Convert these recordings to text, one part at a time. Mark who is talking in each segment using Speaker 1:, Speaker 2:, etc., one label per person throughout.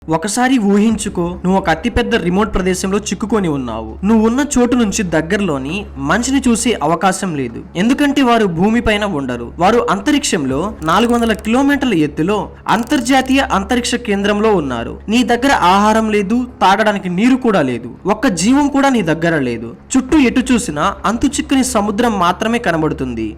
Speaker 1: ఒకసారి ఊహించుకో, నువ్వు ఒక అతిపెద్ద రిమోట్ ప్రదేశంలో చిక్కుకొని ఉన్నావు. నువ్వు ఉన్న చోటు నుంచి దగ్గరలోని మనిషిని చూసే అవకాశం లేదు, ఎందుకంటే వారు భూమిపైన ఉండరు. వారు అంతరిక్షంలో 400 కిలోమీటర్ల ఎత్తులో అంతర్జాతీయ అంతరిక్ష కేంద్రంలో ఉన్నారు. నీ దగ్గర ఆహారం లేదు, తాగడానికి నీరు కూడా లేదు, ఒక్క జీవం కూడా నీ దగ్గర లేదు. చుట్టూ ఎటు చూసినా అంతు చిక్కని సముద్రం మాత్రమే కనబడుతుంది.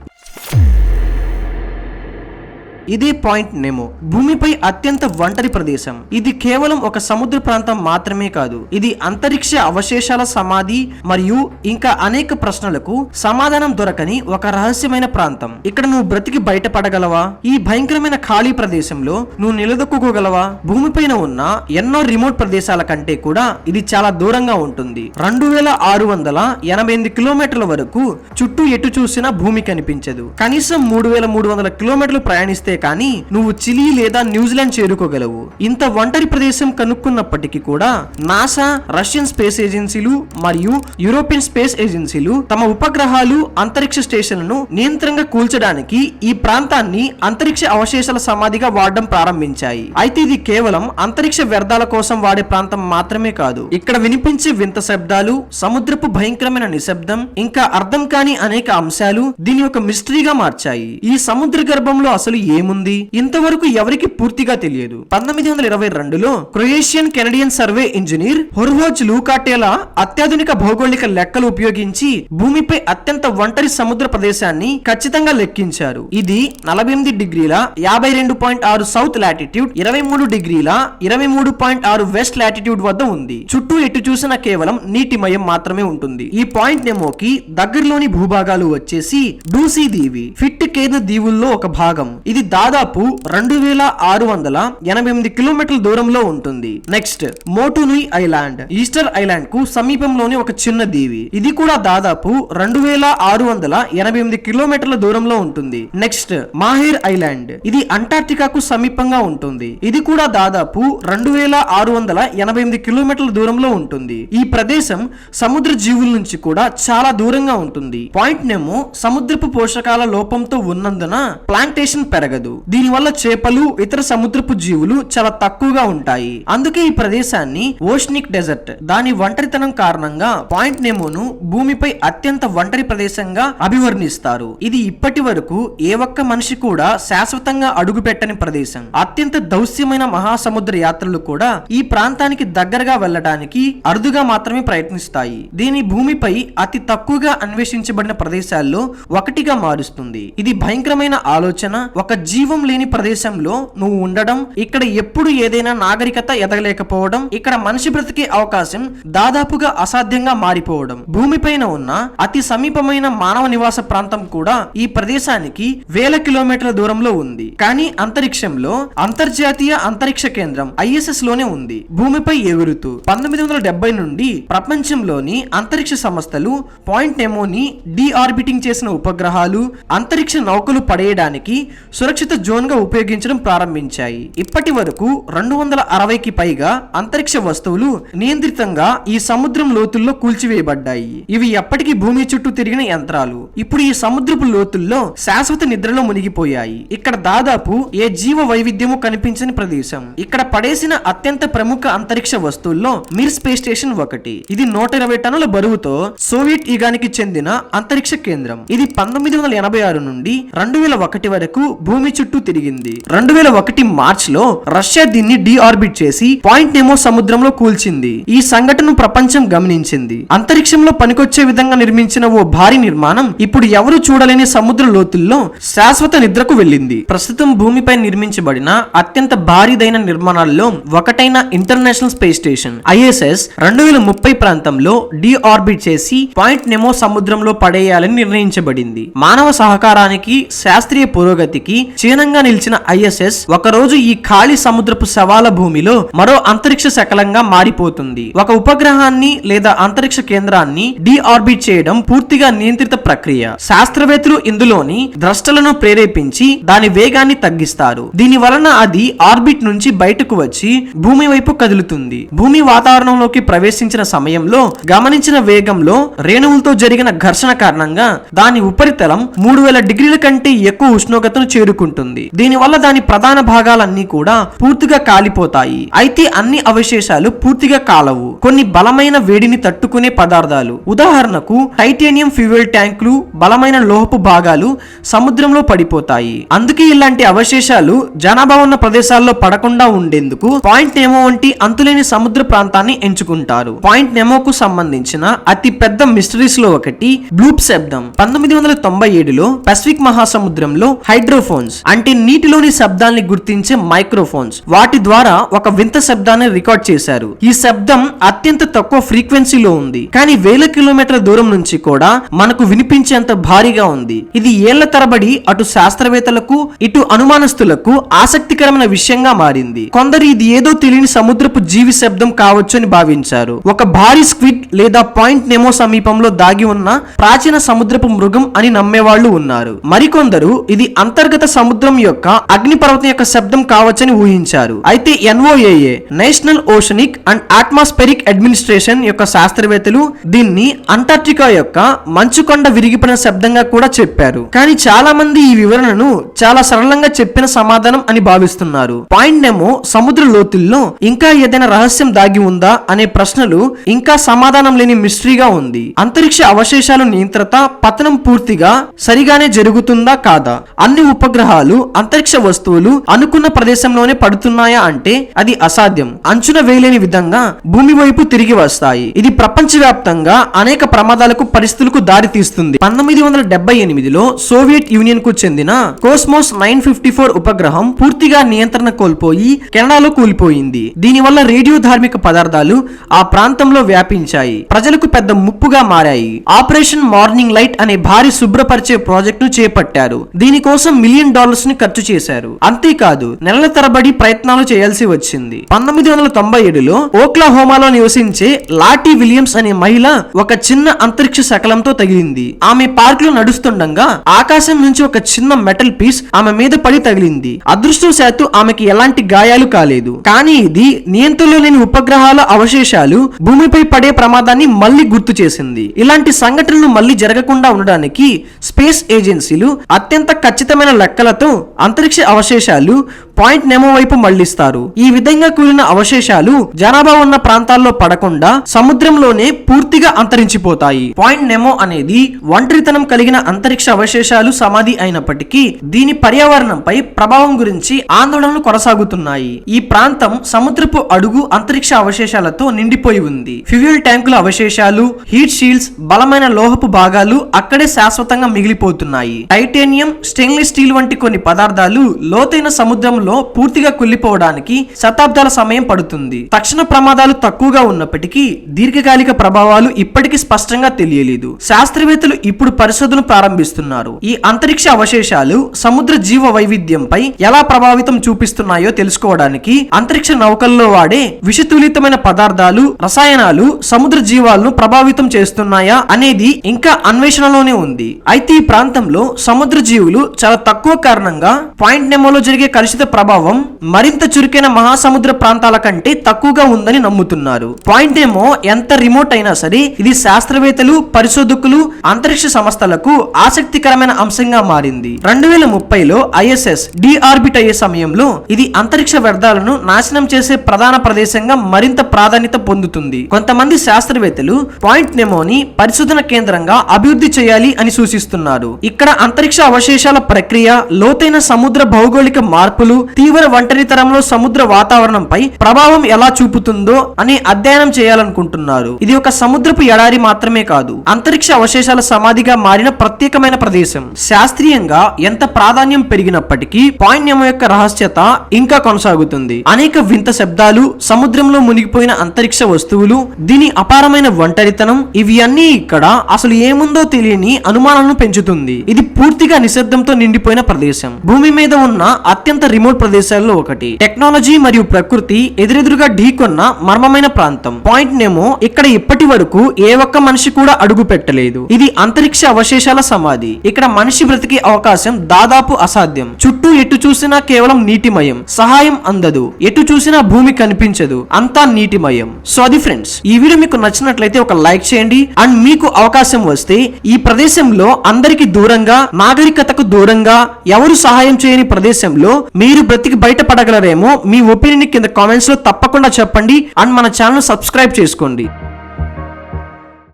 Speaker 1: ఇదే పాయింట్ నెమో, భూమిపై అత్యంత ఒంటరి ప్రదేశం. ఇది కేవలం ఒక సముద్ర ప్రాంతం మాత్రమే కాదు, ఇది అంతరిక్ష అవశేషాల సమాధి మరియు ఇంకా అనేక ప్రశ్నలకు సమాధానం దొరకని ఒక రహస్యమైన ప్రాంతం. ఇక్కడ నువ్వు బ్రతికి బయటపడగలవా? ఈ భయంకరమైన ఖాళీ ప్రదేశంలో నువ్వు నిలదొక్కుకోగలవా? భూమిపైన ఉన్న ఎన్నో రిమోట్ ప్రదేశాల కంటే కూడా ఇది చాలా దూరంగా ఉంటుంది. 2688 కిలోమీటర్ల వరకు చుట్టూ ఎటు చూసినా భూమి కనిపించదు. కనీసం 3300 కిలోమీటర్లు ప్రయాణిస్తే కానీ నువ్వు చిలీ లేదా న్యూజిలాండ్ చేరుకోగలవు. ఇంత ఒంటరి ప్రదేశం కనుక్కున్నప్పటికీ కూడా నాసా, రష్యన్ స్పేస్ ఏజెన్సీలు మరియు యూరోపియన్ స్పేస్ ఏజెన్సీలు తమ ఉపగ్రహాలు, అంతరిక్ష స్టేషన్లను నియంత్రణగా కూల్చడానికి ఈ ప్రాంతాన్ని అంతరిక్ష అవశేషాల సమాధిగా వాడడం ప్రారంభించాయి. అయితే ఇది కేవలం అంతరిక్ష వ్యర్థాల కోసం వాడే ప్రాంతం మాత్రమే కాదు. ఇక్కడ వినిపించే వింత శబ్దాలు, సముద్రపు భయంకరమైన నిశ్శబ్దం, ఇంకా అర్థం కాని అనేక అంశాలు దీని ఒక మిస్టరీగా మార్చాయి. ఈ సముద్ర గర్భంలో అసలు ఏముంది? ఇంతవరకు ఎవరికి పూర్తిగా తెలియదు. 1922లో క్రొయేషియన్ కెనడియన్ సర్వే ఇంజనీర్ హొర్హోజ్ లూకాటేలా అత్యాధునిక భౌగోళిక లెక్కలు ఉపయోగించి భూమిపై అత్యంత ఒంటరి సముద్ర ప్రదేశాన్ని ఖచ్చితంగా లెక్కించారు. ఇది 48 డిగ్రీల 52.6 సౌత్ లాటిట్యూడ్, 23 డిగ్రీల 23.6 వెస్ట్ లాటిట్యూడ్ వద్ద ఉంది. చుట్టూ ఎటు చూసినా కేవలం నీటిమయం మాత్రమే ఉంటుంది. ఈ పాయింట్ నెమోకి దగ్గరలోని భూభాగాలు వచ్చేసి డూసీ దీవి, ఫిట్ కేర్న్ దీవుల్లో ఒక భాగం. ఇది దాదాపు 2688 కిలోమీటర్ల దూరంలో ఉంటుంది. నెక్స్ట్ మోటునుయ్ ఐలాండ్, ఈస్టర్ ఐలాండ్ కు సమీపంలోని ఒక చిన్న దీవి. ఇది కూడా దాదాపు 2688 కిలోమీటర్ల దూరంలో ఉంటుంది. నెక్స్ట్ మాహేర్ ఐలాండ్, ఇది అంటార్టికాకు సమీపంగా ఉంటుంది. ఇది కూడా దాదాపు 2688 కిలోమీటర్ల దూరంలో ఉంటుంది. ఈ ప్రదేశం సముద్ర జీవుల నుంచి కూడా చాలా దూరంగా ఉంటుంది. పాయింట్ నెమో సముద్రపు పోషకాల లోపంతో ఉన్నందున ప్లాంటేషన్ పెరగదు. దీనివల్ల చేపలు, ఇతర సముద్రపు జీవులు చాలా తక్కువగా ఉంటాయి. అందుకే ఈ ప్రదేశాన్ని ఓషనిక్ డెజర్ట్, దాని ఒంటరితనం కారణంగా పాయింట్ నెమోను భూమిపై అత్యంత ఒంటరి ప్రదేశంగా అభివర్ణిస్తారు. ఇది ఇప్పటి వరకు ఏ ఒక్క మనిషి కూడా శాశ్వతంగా అడుగుపెట్టని ప్రదేశం. అత్యంత దౌత్యమైన మహాసముద్ర యాత్రలు కూడా ఈ ప్రాంతానికి దగ్గరగా వెళ్ళడానికి అరుదుగా మాత్రమే ప్రయత్నిస్తాయి. దీని భూమిపై అతి తక్కువగా అన్వేషించబడిన ప్రదేశాల్లో ఒకటిగా మారుస్తుంది. ఇది భయంకరమైన ఆలోచన. ఒక జీవం లేని ప్రదేశంలో నువ్వు ఉండడం, ఇక్కడ ఎప్పుడు ఏదైనా నాగరికత ఎదగలేకపోవడం, ఇక్కడ మనిషి బ్రతికే అవకాశం దాదాపుగా అసాధ్యంగా మారిపోవడం. భూమిపైన ఉన్న అతి సమీపమైన మానవ నివాస ప్రాంతం కూడా ఈ ప్రదేశానికి వేల కిలోమీటర్ల దూరంలో ఉంది. కానీ అంతరిక్షంలో అంతర్జాతీయ అంతరిక్ష కేంద్రం ISS లోనే ఉంది, భూమిపై ఎగురుతూ. 1970 నుండి ప్రపంచంలోని అంతరిక్ష సంస్థలు పాయింట్ నెమోని డీఆర్బిటింగ్ చేసిన ఉపగ్రహాలు, అంతరిక్ష నౌకలు పడేయడానికి సురక్షిత జోన్ గా ఉపయోగించడం ప్రారంభించాయి. ఇప్పటి వరకు 260కి పైగా అంతరిక్ష వస్తువులు నియంత్రితంగా ఈ సముద్రం లోతుల్లో కూల్చివేయబడ్డాయి. ఇవి ఎప్పటికీ భూమి చుట్టూ తిరిగిన యంత్రాలు ఇప్పుడు ఈ సముద్రపు లోతుల్లో శాశ్వత నిద్రలో మునిగిపోయాయి. ఇక్కడ దాదాపు ఏ జీవ వైవిధ్యము కనిపించని ప్రదేశం. ఇక్కడ పడేసిన అత్యంత ప్రముఖ అంతరిక్ష వస్తువుల్లో మిర్ స్పేస్ స్టేషన్ ఒకటి. ఇది 120 టన్నుల బరువుతో సోవియట్ యుగానికి చెందిన అంతరిక్ష కేంద్రం. ఇది 1986 నుండి 2001 వరకు భూమి చుట్టూ తిరిగింది. 2001 మార్చ్ లో రష్యా దీన్ని డీఆర్బిట్ చేసి పాయింట్ నెమో సముద్రంలో కూల్చింది. ఈ సంఘటన ప్రపంచం గమనించింది. అంతరిక్షంలో పనికొచ్చే విధంగా నిర్మించిన ఓ భారీ నిర్మాణం ఇప్పుడు ఎవరు చూడలేని సముద్ర లోతుల్లో శాశ్వత నిద్రకు వెళ్ళింది. ప్రస్తుతం భూమిపై నిర్మించబడిన అత్యంత భారీదైన నిర్మాణాల్లో ఒకటైన ఇంటర్నేషనల్ స్పేస్ స్టేషన్ ISS 2030 ప్రాంతంలో డీఆర్బిట్ చేసి పాయింట్ నెమో సముద్రంలో పడేయాలని నిర్ణయించబడింది. మానవ సహకారానికి, శాస్త్రీయ పురోగతికి చిహ్నంగా నిలిచిన ISS ఒకరోజు ఈ ఖాళీ సముద్రపు శవాల భూమిలో మరో అంతరిక్ష శకలంగా మారిపోతుంది. ఒక ఉపగ్రహాన్ని లేదా అంతరిక్ష కేంద్రాన్ని డీఆర్బిట్ చేయడం పూర్తిగా నియంత్రిత ప్రక్రియ. శాస్త్రవేత్తలు ఇందులోని ద్రష్టలను ప్రేరేపించి దాని వేగాన్ని తగ్గిస్తారు. దీని వలన అది ఆర్బిట్ నుంచి బయటకు వచ్చి భూమి వైపు కదులుతుంది. భూమి వాతావరణంలోకి ప్రవేశించిన సమయంలో గమనించిన వేగంలో రేణువులతో జరిగిన ఘర్షణ కారణంగా దాని ఉపరితలం 3000 డిగ్రీల కంటే ఎక్కువ ఉష్ణోగ్రతను చేరుకుంది. చేరుకుంటుంది. దీనివల్ల దాని ప్రధాన భాగాలన్నీ కూడా పూర్తిగా కాలిపోతాయి. అయితే అన్ని అవశేషాలు పూర్తిగా కాలవు. కొన్ని బలమైన వేడిని తట్టుకునే పదార్థాలు, ఉదాహరణకు టైటానియం ఫ్యూయల్ ట్యాంకులు, బలమైన లోహపు భాగాలు సముద్రంలో పడిపోతాయి. అందుకే ఇలాంటి అవశేషాలు జనాభా ఉన్న ప్రదేశాల్లో పడకుండా ఉండేందుకు పాయింట్ నెమో వంటి అంతులేని సముద్ర ప్రాంతాన్ని ఎంచుకుంటారు. పాయింట్ నెమోకు సంబంధించిన అతి పెద్ద మిస్టరీస్ లో ఒకటి బ్లూప్ శబ్దం. 1997లో పసిఫిక్ మహాసముద్రంలో హైడ్రోఫోన్స్ అంటే నీటిలోని శబ్దాన్ని గుర్తించే మైక్రోఫోన్స్ వాటి ద్వారా ఒక వింత శబ్దాన్ని రికార్డ్ చేశారు. ఈ శబ్దం అత్యంత తక్కువ ఫ్రీక్వెన్సీలో ఉంది, కానీ వేల కిలోమీటర్ల దూరం నుంచి కూడా మనకు వినిపించేంత భారీగా ఉంది. ఇది ఏళ్ల తరబడి అటు శాస్త్రవేత్తలకు ఇటు అనుమానస్తులకు ఆసక్తికరమైన విషయంగా మారింది. కొందరు ఇది ఏదో తెలియని సముద్రపు జీవి శబ్దం కావచ్చు అని భావించారు. ఒక భారీ స్క్విడ్ లేదా పాయింట్ నెమో సమీపంలో దాగి ఉన్న ప్రాచీన సముద్రపు మృగం అని నమ్మేవాళ్లు ఉన్నారు. మరికొందరు ఇది అంతర్గత సముద్రం యొక్క అగ్నిపర్వతం యొక్క శబ్దం కావచ్చని ఊహించారు. అయితే NOAA national oceanic and atmospheric administration యొక్క శాస్త్రవేత్తలు దీన్ని అంటార్క్టికా యొక్క మంచుకొండ విరిగిపోయిన శబ్దంగా కూడా చెప్పారు. కానీ చాలా మంది ఈ వివరణను చాలా సరళంగా చెప్పిన సమాధానం అని భావిస్తున్నారు. పాయింట్ నెమో సముద్ర లోతుల్లో ఇంకా ఏదైనా రహస్యం దాగి ఉందా అనే ప్రశ్నలు ఇంకా సమాధానం లేని మిస్టరీగా ఉంది. అంతరిక్ష అవశేషాలు నియంత్రత పతనం పూర్తిగా సరిగానే జరుగుతుందా కాదా? అన్ని ఉపగ్రహాలు అంతరిక్ష వస్తువులు అనుకున్న ప్రదేశంలోనే పడుతున్నాయా అంటే అది అసాధ్యం. అంచున వేయలేని విధంగా భూమి వైపు తిరిగి వస్తాయి. ఇది ప్రపంచవ్యాప్తంగా అనేక ప్రమాదాలకు పరిస్థితులకు దారి తీస్తుంది. 1978లో సోవియట్ యూనియన్ కు చెందిన కోస్మోస్ 954 ఉపగ్రహం పూర్తిగా నియంత్రణ కోల్పోయి కెనడాలో కూలిపోయింది. దీనివల్ల రేడియో ధార్మిక పదార్థాలు ఆ ప్రాంతంలో వ్యాపించాయి, ప్రజలకు పెద్ద ముప్పుగా మారాయి. ఆపరేషన్ మార్నింగ్ లైట్ అనే భారీ శుభ్రపరిచే ప్రాజెక్ట్ ను చేపట్టారు. దీనికోసం $1 మిలియన్ ని ఖర్చు చేశారు. అంతేకాదు నెలల తరబడి ప్రయత్నాలు చేయాల్సి వచ్చింది. 1997లో ఓక్లహోమాలో నివసించే లాటీ విలియమ్స్ అనే మహిళ ఒక చిన్న అంతరిక్ష శకలంతో తగిలింది. ఆమె పార్క్ లో నడుస్తుండగా ఆకాశం నుంచి ఒక చిన్న మెటల్ పీస్ ఆమె మీద పడి తగిలింది. అదృష్టవశాత్తు ఆమెకి ఎలాంటి గాయాలు కాలేదు. కానీ ఇది నియంత్రణలో లేని ఉపగ్రహాల అవశేషాలు భూమిపై పడే ప్రమాదాన్ని మళ్లీ గుర్తు చేసింది. ఇలాంటి సంఘటనలు మళ్లీ జరగకుండా ఉండడానికి స్పేస్ ఏజెన్సీలు అత్యంత ఖచ్చితమైన లెక్కలతో అంతరిక్ష అవశేషాలు పాయింట్ నెమో వైపు మళ్లిస్తారు. ఈ విధంగా కూలిన అవశేషాలు జనాభా ఉన్న ప్రాంతాల్లో పడకుండా సముద్రంలోనే పూర్తిగా అంతరించిపోతాయి. పాయింట్ నెమో అనేది ఒంటరితనం కలిగిన అంతరిక్ష అవశేషాలు సమాధి అయినప్పటికీ దీని పర్యావరణంపై ప్రభావం గురించి ఆందోళనలు కొనసాగుతున్నాయి. ఈ ప్రాంతం సముద్రపు అడుగు అంతరిక్ష అవశేషాలతో నిండిపోయి ఉంది. ఫ్యూయల్ ట్యాంకుల అవశేషాలు, హీట్ షీల్డ్స్, బలమైన లోహపు భాగాలు అక్కడే శాశ్వతంగా మిగిలిపోతున్నాయి. టైటానియం, స్టెయిన్లెస్ స్టీల్ వంటి కొన్ని పదార్థాలు లోతైన సముద్రంలో పూర్తిగా కుళ్ళిపోవడానికి శతాబ్దాల సమయం పడుతుంది. తక్షణ ప్రమాదాలు తక్కువగా ఉన్నప్పటికీ దీర్ఘకాలిక ప్రభావాలు ఇప్పటికీ స్పష్టంగా తెలియలేదు. శాస్త్రవేత్తలు ఇప్పుడు పరిశోధన ప్రారంభిస్తున్నారు. ఈ అంతరిక్ష అవశేషాలు సముద్ర జీవ వైవిధ్యంపై ఎలా ప్రభావితం చూపిస్తున్నాయో తెలుసుకోవడానికి అంతరిక్ష నౌకల్లో వాడే విషతులితమైన పదార్థాలు, రసాయనాలు సముద్ర జీవాలను ప్రభావితం చేస్తున్నాయా అనేది ఇంకా అన్వేషణలోనే ఉంది. అయితే ఈ ప్రాంతంలో సముద్ర జీవులు చాలా తక్కువ కారణంగా పాయింట్ నెమోలో జరిగే కలుషిత ప్రభావం మరింత చురుకైన మహాసముద్ర ప్రాంతాల కంటే తక్కువగా ఉందని నమ్ముతున్నారు. పాయింట్ నెమో ఎంత రిమోట్ అయినా సరే ఇది శాస్త్రవేత్తలు, పరిశోధకులు, అంతరిక్ష సంస్థలకు ఆసక్తికరమైన అంశంగా మారింది. 2030లో ISS డీఆర్బిట్ అయ్యే సమయంలో ఇది అంతరిక్ష వ్యర్థాలను నాశనం చేసే ప్రధాన ప్రదేశంగా మరింత ప్రాధాన్యత పొందుతుంది. కొంతమంది శాస్త్రవేత్తలు పాయింట్ నెమోని పరిశోధన కేంద్రంగా అభివృద్ధి చేయాలి అని సూచిస్తున్నారు. ఇక్కడ అంతరిక్ష అవశేషాల ప్రక్రియ, లోతైన సముద్ర భౌగోళిక మార్పులు, తీవ్ర ఒంటరితనంలో సముద్ర వాతావరణంపై ప్రభావం ఎలా చూపుతుందో అని అధ్యయనం చేయాలనుకుంటున్నారు. ఇది ఒక సముద్రపు ఎడారి మాత్రమే కాదు, అంతరిక్ష అవశేషాల సమాధిగా మారిన ప్రత్యేకమైన ప్రదేశం. శాస్త్రీయంగా ఎంత ప్రాధాన్యం పెరిగినప్పటికీ పాయింట్ నెమో యొక్క రహస్యత ఇంకా కొనసాగుతుంది. అనేక వింత శబ్దాలు, సముద్రంలో మునిగిపోయిన అంతరిక్ష వస్తువులు, దీని అపారమైన ఒంటరితనం, ఇవి అన్నీ ఇక్కడ అసలు ఏముందో తెలియని అనుమానాలను పెంచుతుంది. ఇది పూర్తిగా నిశ్శబ్దంతో నిండిపోయిన ప్రదేశం. భూమి మీద ఉన్న అత్యంత రిమోట్ రిమోట్ ప్రదేశాల్లో ఒకటి. టెక్నాలజీ మరియు ప్రకృతి ఎదురెదురుగా ఢీకొన్న మర్మమైన ప్రాంతం. పాయింట్ నేమో ఇక్కడ ఇప్పటి వరకు ఏ ఒక్క మనిషి కూడా అడుగు పెట్టలేదు. ఇది అంతరిక్ష అవశేషాల సమాధి. ఇక్కడ మనిషి బ్రతికే అవకాశం దాదాపు అసాధ్యం. చుట్టూ ఎటు చూసినా కేవలం నీటిమయం. సహాయం అందదు. ఎటు చూసినా భూమి కనిపించదు. అంతా నీటిమయం. సో అది ఫ్రెండ్స్, ఈ వీడియో మీకు నచ్చినట్లయితే ఒక లైక్ చేయండి. అండ్ మీకు అవకాశం వస్తే ఈ ప్రదేశంలో అందరికి దూరంగా, నాగరికతకు దూరంగా, ఎవరు సహాయం చేయని ప్రదేశంలో మీరు బ్రతికి బయటపడగలరేమో మీ ఒపీనియన్ కింద కామెంట్స్ లో తప్పకుండా చెప్పండి. అండ్ మన ఛానల్ సబ్స్క్రైబ్ చేసుకోండి.